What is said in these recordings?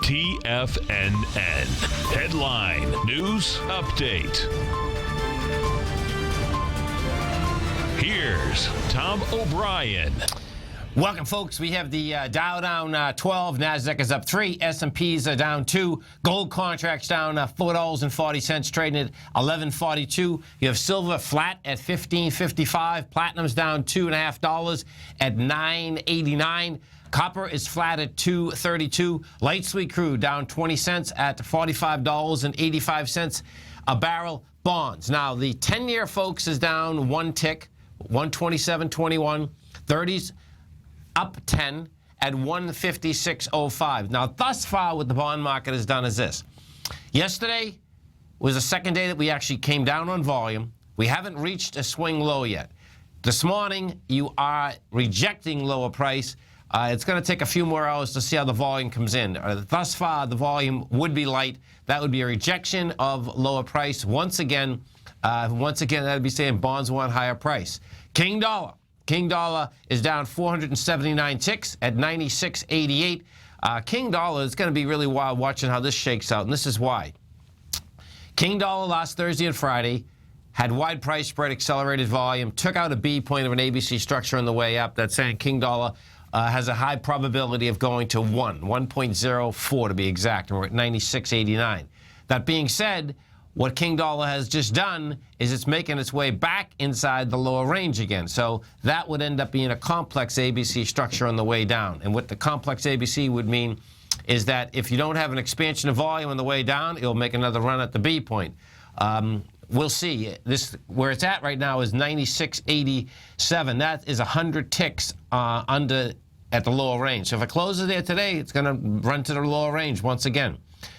TFNN. Headline News Update. Here's Tom O'Brien. Welcome, folks. We have the Dow down 12, NASDAQ is up 3, S&Ps are down 2, gold contracts down $4.40, trading at $11.42. You have silver flat at $15.55, platinum's down $2.50 at $9.89. Copper is flat at $2.32. Light sweet crude down 20 cents at $45.85 a barrel. Bonds. Now, the 10-year, folks, is down one tick, 127.21. 30s up 10 at 156.05. Now, thus far, what the bond market has done is this. Yesterday was the second day that we actually came down on volume. We haven't reached a swing low yet. This morning, you are rejecting lower price. It's going to take a few more hours to see how the volume comes in. Thus far, the volume would be light. That would be a rejection of lower price. Once again, that would be saying bonds want higher price. King dollar. King dollar is down 479 ticks at 96.88. King dollar is going to be really wild watching how this shakes out, and this is why. King dollar last Thursday and Friday had wide price spread, accelerated volume, took out a B point of an ABC structure on the way up. That's saying King dollar has a high probability of going to 1.04 to be exact, and we're at 96.89. That being said, what King dollar has just done is it's making its way back inside the lower range again. So that would end up being a complex ABC structure on the way down. And what the complex ABC would mean is that if you don't have an expansion of volume on the way down, it'll make another run at the B point. We'll see. This where it's at right now is 96.87. That is 100 ticks under at the lower range. So if it closes there today, it's going to run to the lower range once again.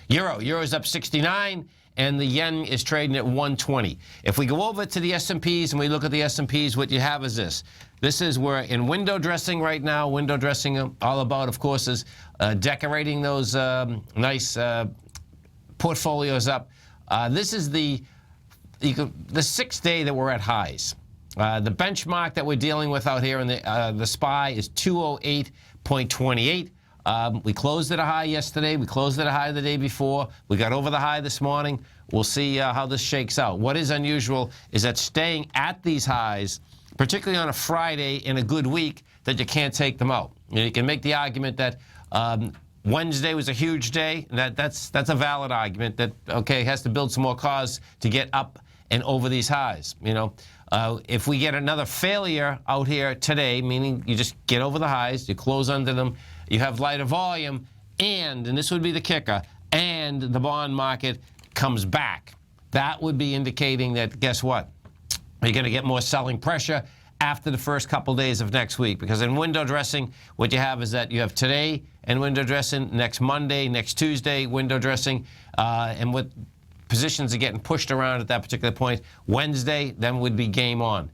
Euro's up 69. And the yen is trading at 120. If we go over to the S&Ps and we look at the S&Ps, what you have is this. This is we're in window dressing right now. Window dressing, all about, of course, is decorating those nice portfolios up. This is the sixth day that we're at highs. The benchmark that we're dealing with out here in the SPY is 208.28. We closed at a high yesterday. We closed at a high the day before. We got over the high this morning. We'll see how this shakes out. What is unusual is that staying at these highs, particularly on a Friday in a good week, that you can't take them out. You can make the argument that Wednesday was a huge day. That's a valid argument that, okay, has to build some more cause to get up and over these highs. You know, if we get another failure out here today, meaning you just get over the highs, you close under them, you have lighter volume, and this would be the kicker, and the bond market comes back. That would be indicating that, guess what? You're going to get more selling pressure after the first couple days of next week. Because in window dressing, what you have is that you have today and window dressing, next Monday, next Tuesday, window dressing, and what positions are getting pushed around at that particular point. Wednesday, then would be game on.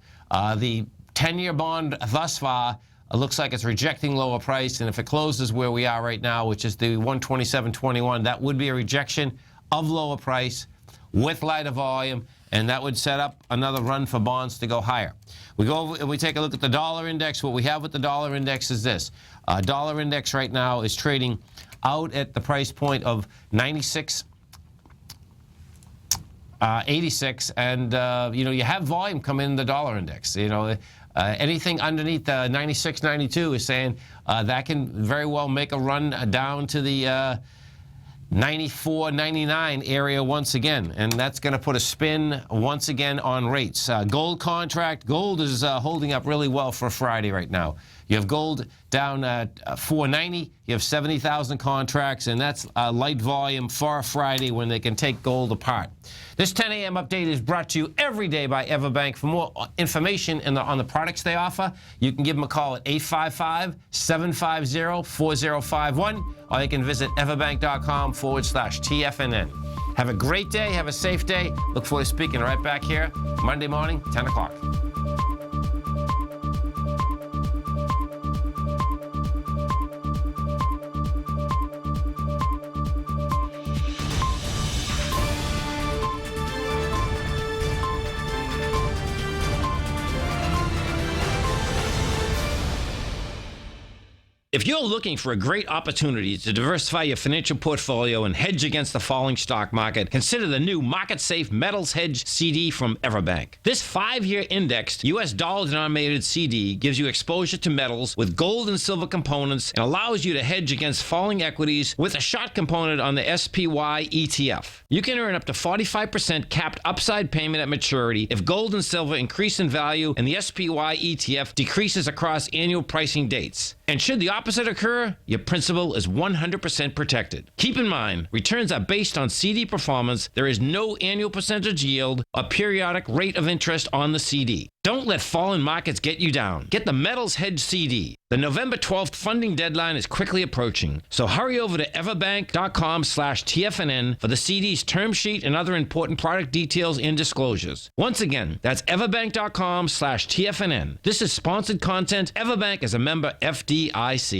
The 10-year bond thus far looks like it's rejecting lower price, and if it closes where we are right now, which is the 127.21, that would be a rejection of lower price with lighter volume, and that would set up another run for bonds to go higher. We go over and we take a look at the dollar index. What we have with the dollar index is this. Dollar index right now is trading out at the price point of 96.86, and you know, you have volume come in the dollar index. You know, anything underneath 96.92 is saying that can very well make a run down to the 94.99 area once again, and that's going to put a spin once again on rates. Gold contract, gold is holding up really well for Friday right now. You have gold down at 490. You have 70,000 contracts, and that's light volume for Friday when they can take gold apart. This 10 a.m. update is brought to you every day by Everbank. For more information on the products they offer, you can give them a call at 855-750-4051, or you can visit everbank.com/TFNN. Have a great day. Have a safe day. Look forward to speaking right back here Monday morning, 10 o'clock. If If you're looking for a great opportunity to diversify your financial portfolio and hedge against the falling stock market, consider the new market-safe Metals Hedge CD from Everbank. This 5-year indexed U.S. dollar-denominated CD gives you exposure to metals with gold and silver components and allows you to hedge against falling equities with a short component on the SPY ETF. You can earn up to 45% capped upside payment at maturity if gold and silver increase in value and the SPY ETF decreases across annual pricing dates. And should the opposite occur, your principal is 100% protected. Keep in mind, returns are based on CD performance. There is no annual percentage yield or periodic rate of interest on the CD. Don't let falling markets get you down. Get the Metals Hedge CD. The November 12th funding deadline is quickly approaching, so hurry over to everbank.com/TFNN for the CD's term sheet and other important product details and disclosures. Once again, that's everbank.com/TFNN. This is sponsored content. Everbank is a member FDIC.